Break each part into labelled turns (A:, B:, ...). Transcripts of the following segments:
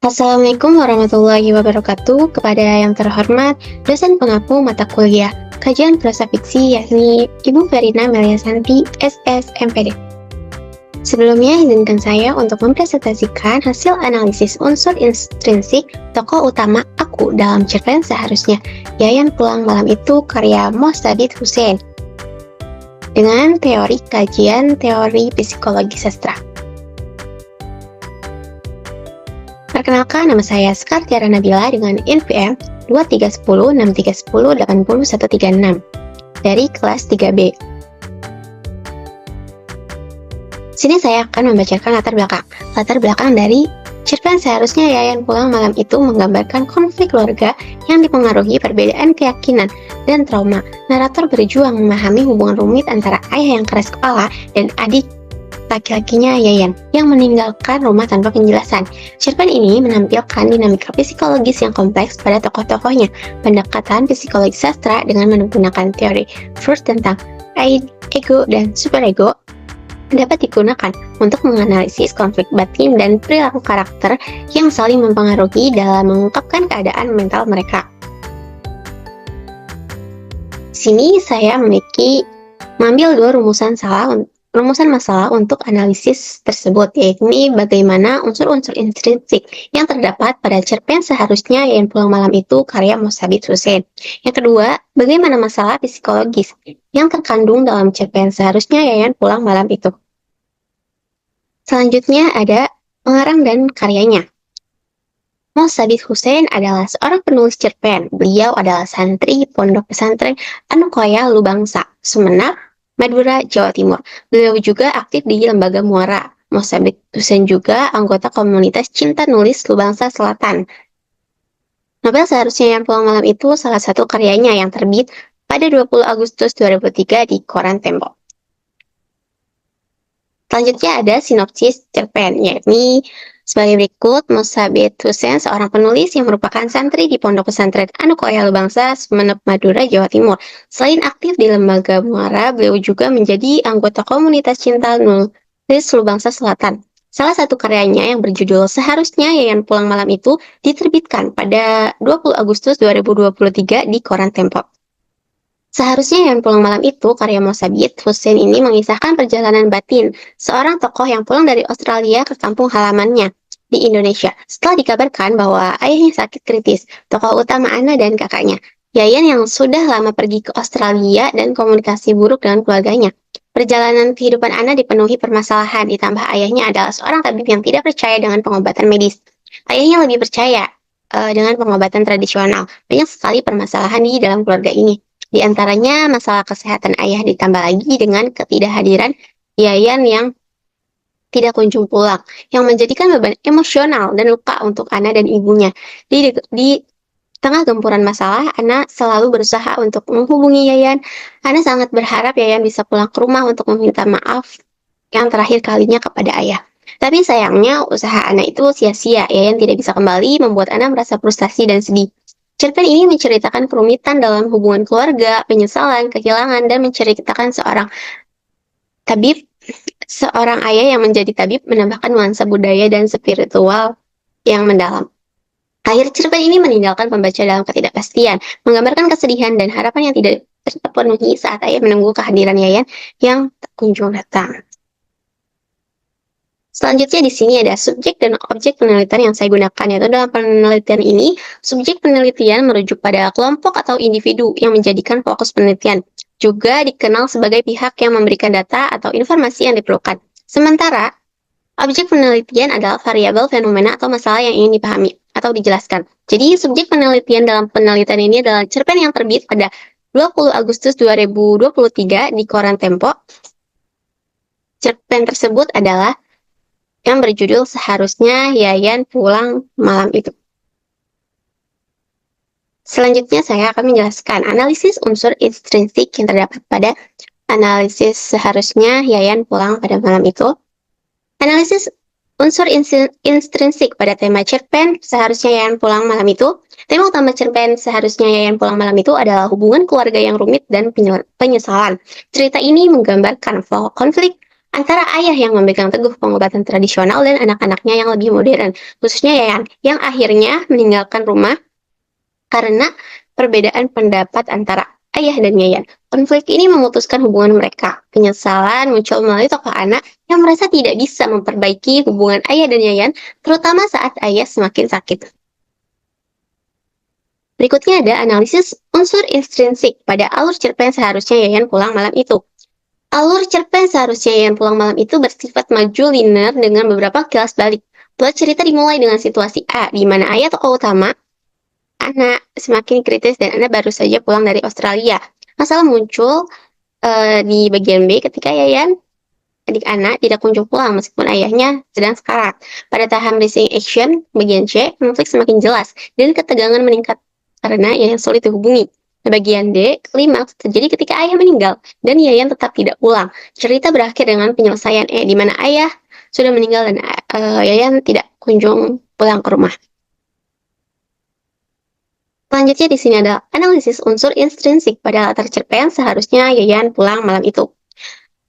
A: Assalamualaikum warahmatullahi wabarakatuh. Kepada yang terhormat dosen pengampu mata kuliah kajian prosa fiksi yakni Ibu Verina Meliasanti, SS MPD. Sebelumnya izinkan saya untuk mempresentasikan hasil analisis unsur intrinsik tokoh utama aku dalam cerpen Seharusnya Yayan Pulang Malam Itu karya Mostabit Hussein dengan teori kajian teori psikologi sastra. Perkenalkan, nama saya Sekar Tiara Nabila dengan NPM 231063108136 dari kelas 3B. Sini saya akan membacakan latar belakang dari cerpen Seharusnya Yayan Pulang Malam Itu menggambarkan konflik keluarga yang dipengaruhi perbedaan keyakinan dan trauma. Narator berjuang memahami hubungan rumit antara ayah yang keras kepala dan adik laki-lakinya Yayan yang meninggalkan rumah tanpa penjelasan. Cerpen ini menampilkan dinamika psikologis yang kompleks pada tokoh-tokohnya. Pendekatan psikologi sastra dengan menggunakan teori Freud tentang ego dan superego dapat digunakan untuk menganalisis konflik batin dan perilaku karakter yang saling mempengaruhi dalam mengungkapkan keadaan mental mereka. Sini saya mengambil dua rumusan masalah untuk analisis tersebut, yakni bagaimana unsur-unsur intrinsik yang terdapat pada cerpen Seharusnya Yayan Pulang Malam Itu karya Mostabit Hussein. Yang kedua, bagaimana masalah psikologis yang terkandung dalam cerpen Seharusnya Yayan Pulang Malam Itu. Selanjutnya ada pengarang dan karyanya. Mostabit Hussein adalah seorang penulis cerpen. Beliau adalah santri Pondok Pesantren Anukoya Lubangsa, Sumeneb, Madura, Jawa Timur. Beliau juga aktif di Lembaga Muara. Mostabit Hussein juga anggota komunitas Cinta Nulis Lubangsa Selatan. Novel Seharusnya Yayan Pulang Malam Itu salah satu karyanya yang terbit pada 20 Agustus 2003 di koran Tempo. Selanjutnya ada sinopsis cerpen, yakni sebagai berikut. Mostabit Hussein seorang penulis yang merupakan santri di Pondok Pesantren Anukoya Lubangsa, Sumeneb, Madura, Jawa Timur. Selain aktif di Lembaga Muara, beliau juga menjadi anggota komunitas Cinta Nulis Lubangsa Selatan. Salah satu karyanya yang berjudul Seharusnya Yayan Pulang Malam Itu diterbitkan pada 20 Agustus 2023 di koran Tempo. Seharusnya Yayan Pulang Malam Itu karya Mostabit Hussein ini mengisahkan perjalanan batin seorang tokoh yang pulang dari Australia ke kampung halamannya di Indonesia setelah dikabarkan bahwa ayahnya sakit kritis. Tokoh utama Ana dan kakaknya Yayan yang sudah lama pergi ke Australia dan komunikasi buruk dengan keluarganya. Perjalanan kehidupan Ana dipenuhi permasalahan, ditambah ayahnya adalah seorang tabib yang tidak percaya dengan pengobatan medis. Ayahnya lebih percaya dengan pengobatan tradisional. Banyak sekali permasalahan di dalam keluarga ini. Di antaranya masalah kesehatan ayah, ditambah lagi dengan ketidakhadiran Yayan yang tidak kunjung pulang, yang menjadikan beban emosional dan luka untuk Ana dan ibunya. Di tengah gempuran masalah, Ana selalu berusaha untuk menghubungi Yayan. Ana sangat berharap Yayan bisa pulang ke rumah untuk meminta maaf yang terakhir kalinya kepada ayah. Tapi sayangnya usaha Ana itu sia-sia. Yayan tidak bisa kembali, membuat Ana merasa frustasi dan sedih. Cerpen ini menceritakan kerumitan dalam hubungan keluarga, penyesalan, kehilangan, dan menceritakan seorang ayah yang menjadi tabib menambahkan nuansa budaya dan spiritual yang mendalam. Akhir cerpen ini meninggalkan pembaca dalam ketidakpastian, menggambarkan kesedihan dan harapan yang tidak terpenuhi saat ayah menunggu kehadiran Yayan yang tak kunjung datang. Selanjutnya di sini ada subjek dan objek penelitian yang saya gunakan, yaitu dalam penelitian ini, subjek penelitian merujuk pada kelompok atau individu yang menjadikan fokus penelitian. Juga dikenal sebagai pihak yang memberikan data atau informasi yang diperlukan. Sementara, objek penelitian adalah variabel, fenomena, atau masalah yang ingin dipahami atau dijelaskan. Jadi, subjek penelitian dalam penelitian ini adalah cerpen yang terbit pada 20 Agustus 2023 di koran Tempo. Cerpen tersebut adalah yang berjudul Seharusnya Yayan Pulang Malam Itu. Selanjutnya saya akan menjelaskan analisis unsur intrinsik yang terdapat pada analisis Seharusnya Yayan Pulang pada malam itu. Analisis unsur intrinsik pada tema cerpen Seharusnya Yayan Pulang Malam Itu. Tema utama cerpen Seharusnya Yayan Pulang Malam Itu adalah hubungan keluarga yang rumit dan penyesalan. Cerita ini menggambarkan konflik antara ayah yang memegang teguh pengobatan tradisional dan anak-anaknya yang lebih modern, khususnya Yayan, yang akhirnya meninggalkan rumah karena perbedaan pendapat antara ayah dan Yayan. Konflik ini memutuskan hubungan mereka. Penyesalan muncul melalui tokoh anak yang merasa tidak bisa memperbaiki hubungan ayah dan Yayan, terutama saat ayah semakin sakit. Berikutnya ada analisis unsur intrinsik pada alur cerpen seharusnya Yayan pulang malam itu. Alur cerpen seharusnya Yayan pulang malam itu bersifat maju linear dengan beberapa kilas balik. Plot cerita dimulai dengan situasi A, di mana ayah tokoh utama, anak, semakin kritis dan anak baru saja pulang dari Australia. Masalah muncul di bagian B ketika Yayan, adik anak, tidak kunjung pulang meskipun ayahnya sedang sekarat. Pada tahap racing action, bagian C, konflik semakin jelas dan ketegangan meningkat karena Yayan sulit dihubungi. Di bagian D, klimaks terjadi ketika ayah meninggal dan Yayan tetap tidak pulang. Cerita berakhir dengan penyelesaian E, di mana ayah sudah meninggal dan Yayan tidak kunjung pulang ke rumah. Selanjutnya di sini ada analisis unsur intrinsik pada latar cerpen seharusnya Yayan pulang malam itu.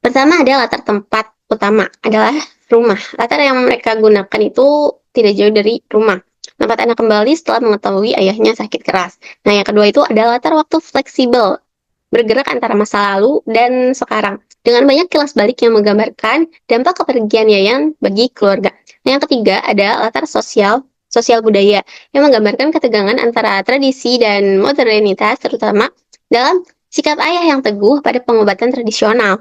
A: Pertama ada latar tempat utama adalah rumah. Latar yang mereka gunakan itu tidak jauh dari rumah. Tempat anak kembali setelah mengetahui ayahnya sakit keras. Nah, yang kedua itu ada latar waktu fleksibel, bergerak antara masa lalu dan sekarang. Dengan banyak kilas balik yang menggambarkan dampak kepergian Yayan bagi keluarga. Nah, yang ketiga ada latar sosial budaya yang menggambarkan ketegangan antara tradisi dan modernitas, terutama dalam sikap ayah yang teguh pada pengobatan tradisional.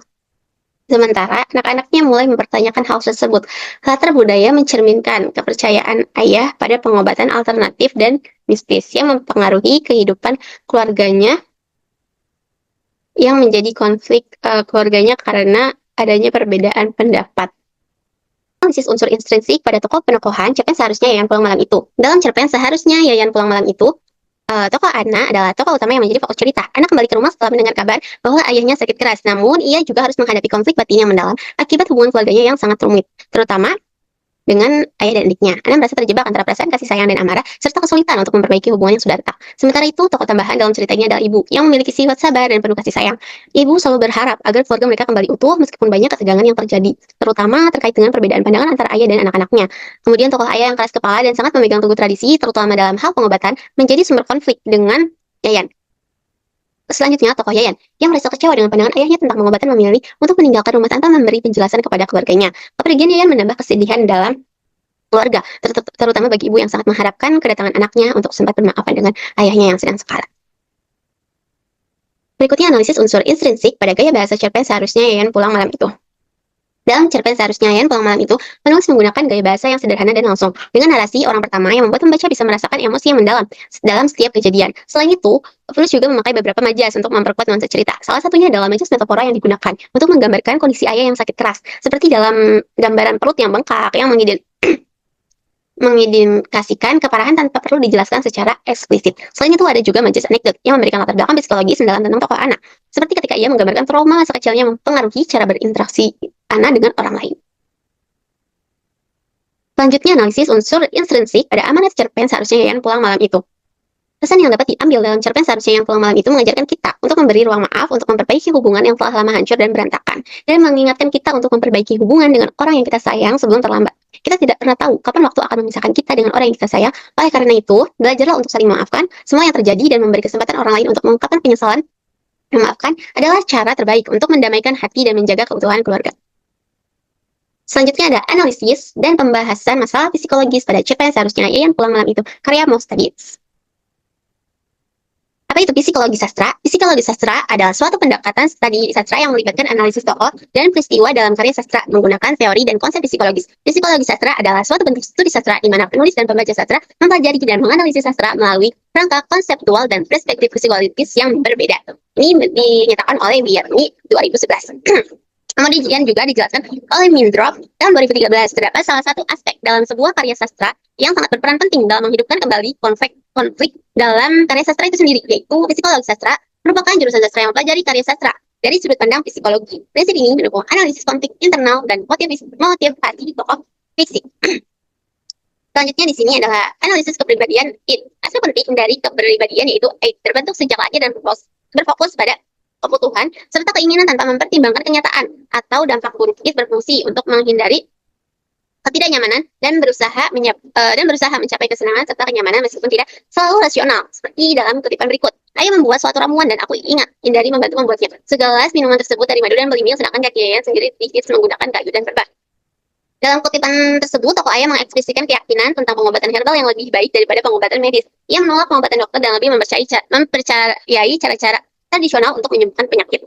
A: Sementara anak-anaknya mulai mempertanyakan hal tersebut. Latar budaya mencerminkan kepercayaan ayah pada pengobatan alternatif dan mistis yang mempengaruhi kehidupan keluarganya yang menjadi konflik keluarganya karena adanya perbedaan pendapat. Analisis unsur intrinsik pada tokoh penokohan cerpen seharusnya Yayan pulang malam itu. Dalam cerpen seharusnya Yayan pulang malam itu, tokoh Ana adalah tokoh utama yang menjadi fokus cerita. Ana kembali ke rumah setelah mendengar kabar bahwa ayahnya sakit keras. Namun, ia juga harus menghadapi konflik batin yang mendalam akibat hubungan keluarganya yang sangat rumit, terutama dengan ayah dan adiknya. Ana merasa terjebak antara perasaan kasih sayang dan amarah, serta kesulitan untuk memperbaiki hubungan yang sudah retak. Sementara itu, tokoh tambahan dalam cerita ini adalah ibu, yang memiliki sifat sabar dan penuh kasih sayang. Ibu selalu berharap agar keluarga mereka kembali utuh meskipun banyak ketegangan yang terjadi, terutama terkait dengan perbedaan pandangan antara ayah dan anak-anaknya. Kemudian tokoh ayah yang keras kepala dan sangat memegang teguh tradisi, terutama dalam hal pengobatan, menjadi sumber konflik dengan Yayan. Selanjutnya, tokoh Yayan, yang merasa kecewa dengan pandangan ayahnya tentang pengobatan, memilih untuk meninggalkan rumah tanpa memberi penjelasan kepada keluarganya. Kepergian Yayan menambah kesedihan dalam keluarga, terutama bagi ibu yang sangat mengharapkan kedatangan anaknya untuk sempat bermaafan dengan ayahnya yang sedang sekarat. Berikutnya analisis unsur intrinsik pada gaya bahasa cerpen seharusnya Yayan pulang malam itu. Dalam cerpen seharusnya Yayan pulang malam itu, penulis menggunakan gaya bahasa yang sederhana dan langsung, dengan narasi orang pertama yang membuat pembaca bisa merasakan emosi yang mendalam dalam setiap kejadian. Selain itu, penulis juga memakai beberapa majas untuk memperkuat nuansa cerita. Salah satunya adalah majas metafora yang digunakan untuk menggambarkan kondisi ayah yang sakit keras, seperti dalam gambaran perut yang bengkak yang mengindikasikan keparahan tanpa perlu dijelaskan secara eksplisit. Selain itu ada juga majas anekdot yang memberikan latar belakang psikologis mendalam tentang tokoh anak, seperti ketika ia menggambarkan trauma masa kecilnya mempengaruhi cara berinteraksi anak dengan orang lain. Selanjutnya analisis unsur intrinsik pada amanat cerpen seharusnya Yayan pulang malam itu. Pesan yang dapat diambil dalam cerpen seharusnya yang pulang malam itu mengajarkan kita untuk memberi ruang maaf, untuk memperbaiki hubungan yang telah lama hancur dan berantakan, dan mengingatkan kita untuk memperbaiki hubungan dengan orang yang kita sayang sebelum terlambat. Kita tidak pernah tahu kapan waktu akan memisahkan kita dengan orang yang kita sayang. Oleh karena itu, belajarlah untuk saling memaafkan semua yang terjadi dan memberi kesempatan orang lain untuk mengungkapkan penyesalan. Memaafkan adalah cara terbaik untuk mendamaikan hati dan menjaga keutuhan keluarga. Selanjutnya ada analisis dan pembahasan masalah psikologis pada cerpen seharusnya Yayan pulang malam itu, karya Mostadits. Apa itu psikologi sastra? Psikologi sastra adalah suatu pendekatan studi sastra yang melibatkan analisis tokoh dan peristiwa dalam karya sastra menggunakan teori dan konsep psikologis. Psikologi sastra adalah suatu bentuk studi sastra di mana penulis dan pembaca sastra mempelajari dan menganalisis sastra melalui rangka konseptual dan perspektif psikologis yang berbeda. Ini dinyatakan oleh Bierny 2011. Kemudian juga dijelaskan oleh Mindrop tahun 2013. Terdapat salah satu aspek dalam sebuah karya sastra yang sangat berperan penting dalam menghidupkan kembali konflik dalam karya sastra itu sendiri, yaitu psikologi sastra merupakan jurusan sastra yang mempelajari karya sastra dari sudut pandang psikologi. Prinsip ini mendukung analisis konflik internal dan motivasi tokoh fiksi. Selanjutnya di sini adalah analisis kepribadian. Aspek penting dari kepribadian yaitu terbentuk sejak lahir dan berfokus pada kebutuhan, serta keinginan tanpa mempertimbangkan kenyataan atau dampak buruk. It berfungsi untuk menghindari ketidaknyamanan dan berusaha mencapai kesenangan serta kenyamanan meskipun tidak selalu rasional. Seperti dalam kutipan berikut. Ayah membuat suatu ramuan dan aku ingat hindari membantu membuatnya. Segelas minuman tersebut dari madu dan belimil, sedangkan kaki Yayan sendiri tips menggunakan kayu dan perban. Dalam kutipan tersebut, tokoh ayah mengekspresikan keyakinan tentang pengobatan herbal yang lebih baik daripada pengobatan medis. Ia menolak pengobatan dokter dan lebih mempercayai cara-cara tradisional untuk menyembuhkan penyakit.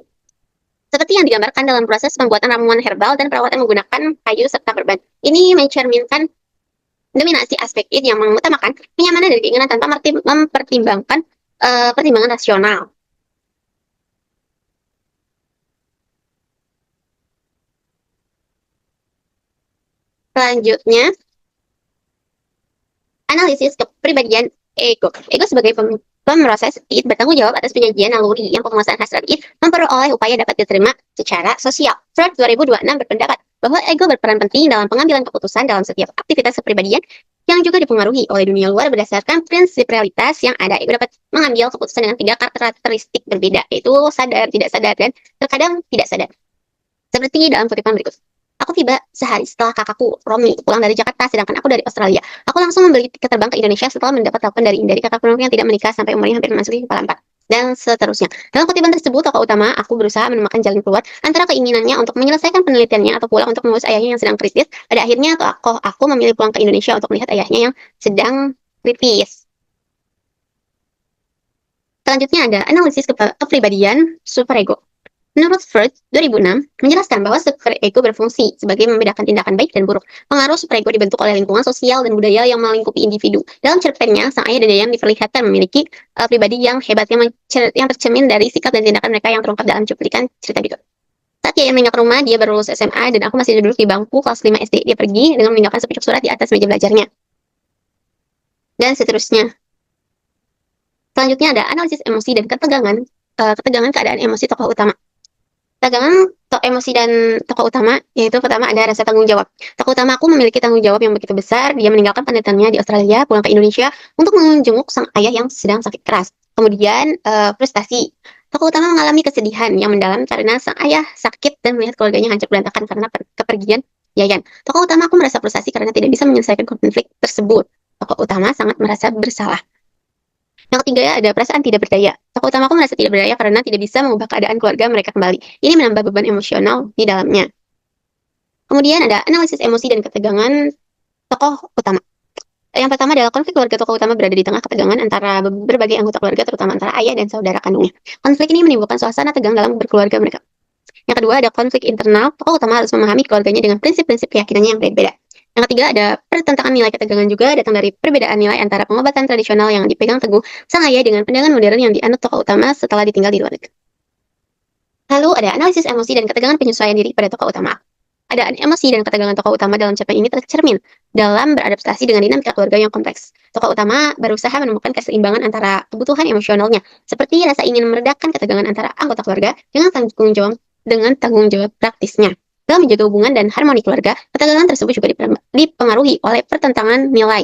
A: Seperti yang digambarkan dalam proses pembuatan ramuan herbal dan perawatan menggunakan kayu serta perban. Ini mencerminkan dominasi aspek it yang mengutamakan kenyamanan dan keinginan tanpa mempertimbangkan pertimbangan rasional. Selanjutnya, analisis kepribadian ego. Ego sebagai pemroses id bertanggung jawab atas penyajian naluri yang penguasaan hasrat id memperoleh upaya dapat diterima secara sosial. Freud 2026 berpendapat bahwa ego berperan penting dalam pengambilan keputusan dalam setiap aktivitas kepribadian yang juga dipengaruhi oleh dunia luar berdasarkan prinsip realitas yang ada. Ego dapat mengambil keputusan dengan 3 karakteristik berbeda, yaitu sadar, tidak sadar, dan terkadang tidak sadar. Seperti dalam kutipan berikut. Aku tiba sehari setelah kakakku, Romi, pulang dari Jakarta, sedangkan aku dari Australia. Aku langsung membeli tiket terbang ke Indonesia setelah mendapat telepon dari kakak perempuan yang tidak menikah sampai umurnya hampir memasuki kepala 4. Dan seterusnya. Dalam kutipan tersebut, tokoh utama, aku berusaha menemukan jalan keluar antara keinginannya untuk menyelesaikan penelitiannya atau pulang untuk mengurus ayahnya yang sedang kritis. Pada akhirnya, aku memilih pulang ke Indonesia untuk melihat ayahnya yang sedang kritis. Selanjutnya ada analisis kepribadian superego. Menurut Freud, 2006, menjelaskan bahwa superego berfungsi sebagai membedakan tindakan baik dan buruk. Pengaruh superego dibentuk oleh lingkungan sosial dan budaya yang melingkupi individu. Dalam cerpennya, sang ayah dan Yayan diperlihatkan memiliki pribadi yang hebat yang tercermin dari sikap dan tindakan mereka yang terungkap dalam cuplikan cerita berikut. Saat Yayan meninggal ke rumah, dia baru lulus SMA dan aku masih duduk di bangku kelas 5 SD. Dia pergi dengan meninggalkan sepucuk surat di atas meja belajarnya. Dan seterusnya. Selanjutnya ada analisis emosi dan ketegangan keadaan emosi tokoh utama. Tegangan emosi dan tokoh utama, yaitu pertama ada rasa tanggung jawab. Tokoh utama aku memiliki tanggung jawab yang begitu besar. Dia meninggalkan penelitiannya di Australia, pulang ke Indonesia untuk menjenguk sang ayah yang sedang sakit keras. Kemudian frustasi. Tokoh utama mengalami kesedihan yang mendalam karena sang ayah sakit dan melihat keluarganya hancur berantakan karena kepergian Yayan. Tokoh utama aku merasa frustasi karena tidak bisa menyelesaikan konflik tersebut. Tokoh utama sangat merasa bersalah. Yang ketiga ada perasaan tidak berdaya. Tokoh utamaku merasa tidak berdaya karena tidak bisa mengubah keadaan keluarga mereka kembali. Ini menambah beban emosional di dalamnya. Kemudian ada analisis emosi dan ketegangan tokoh utama. Yang pertama adalah konflik keluarga. Tokoh utama berada di tengah ketegangan antara berbagai anggota keluarga, terutama antara ayah dan saudara kandungnya. Konflik ini menimbulkan suasana tegang dalam berkeluarga mereka. Yang kedua ada konflik internal. Tokoh utama harus memahami keluarganya dengan prinsip-prinsip keyakinannya yang berbeda. Yang ketiga ada pertentangan nilai. Ketegangan juga datang dari perbedaan nilai antara pengobatan tradisional yang dipegang teguh sang ayah dengan pandangan modern yang dianut tokoh utama setelah ditinggal di luar negeri. Lalu ada analisis emosi dan ketegangan penyesuaian diri pada tokoh utama. Ada emosi dan ketegangan tokoh utama dalam cerpen ini tercermin dalam beradaptasi dengan dinamika keluarga yang kompleks. Tokoh utama berusaha menemukan keseimbangan antara kebutuhan emosionalnya, seperti rasa ingin meredakan ketegangan antara anggota keluarga dengan tanggung jawab praktisnya. Dalam menjaga hubungan dan harmoni keluarga, ketegangan tersebut juga dipengaruhi oleh pertentangan nilai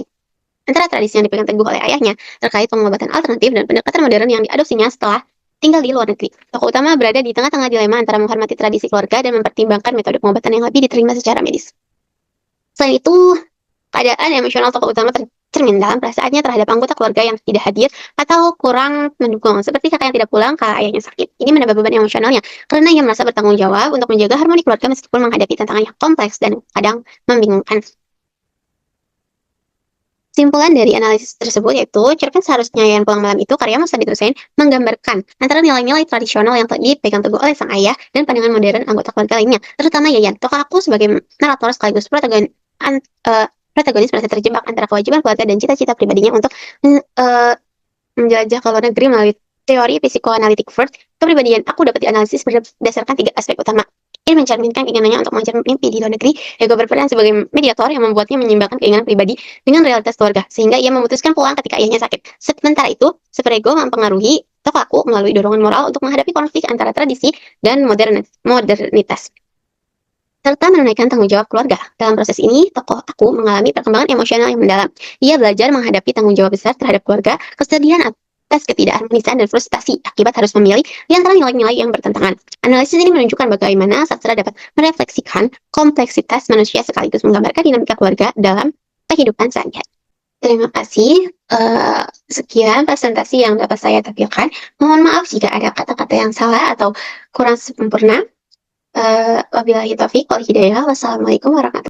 A: antara tradisi yang dipegang teguh oleh ayahnya terkait pengobatan alternatif dan pendekatan modern yang diadopsinya setelah tinggal di luar negeri. Tokoh utama berada di tengah-tengah dilema antara menghormati tradisi keluarga dan mempertimbangkan metode pengobatan yang lebih diterima secara medis. Selain itu, keadaan emosional tokoh utama tercermin dalam perasaannya terhadap anggota keluarga yang tidak hadir atau kurang mendukung, seperti kakak yang tidak pulang kalau ayahnya sakit. Ini menambah beban emosionalnya, karena ia merasa bertanggung jawab untuk menjaga harmoni keluarga meskipun menghadapi tantangan yang kompleks dan kadang membingungkan. Simpulan dari analisis tersebut yaitu, cerpen Seharusnya Yayan Pulang Malam Itu karya Mas Adit Hussein menggambarkan antara nilai-nilai tradisional yang dipegang teguh oleh sang ayah dan pandangan modern anggota keluarga lainnya, terutama Yayan. Tokoh aku sebagai narator sekaligus protagonis merasa terjebak antara kewajiban keluarga dan cita-cita pribadinya untuk menjelajah ke luar negeri melalui teori psikoanalitik Freud. Kepribadian aku dapat dianalisis berdasarkan 3 aspek utama. Ini mencerminkan keinginannya untuk mengejar mimpi di luar negeri. Ego berperan sebagai mediator yang membuatnya menyeimbangkan keinginan pribadi dengan realitas keluarga, sehingga ia memutuskan pulang ketika ayahnya sakit. Sementara itu, superego mempengaruhi tokoh aku melalui dorongan moral untuk menghadapi konflik antara tradisi dan modernitas, serta menunaikan tanggung jawab keluarga. Dalam proses ini, tokoh aku mengalami perkembangan emosional yang mendalam. Ia belajar menghadapi tanggung jawab besar terhadap keluarga, kesedihan tes ketidakharmonisan dan frustasi akibat harus memilih di antara nilai-nilai yang bertentangan. Analisis ini menunjukkan bagaimana sastra dapat merefleksikan kompleksitas manusia sekaligus menggambarkan dinamika keluarga dalam kehidupan sehari-hari. Terima kasih. Sekian presentasi yang dapat saya tampilkan. Mohon maaf jika ada kata-kata yang salah atau kurang sempurna. Wabillahi taufiq wal hidayah. Wassalamualaikum warahmatullahi wabarakatuh.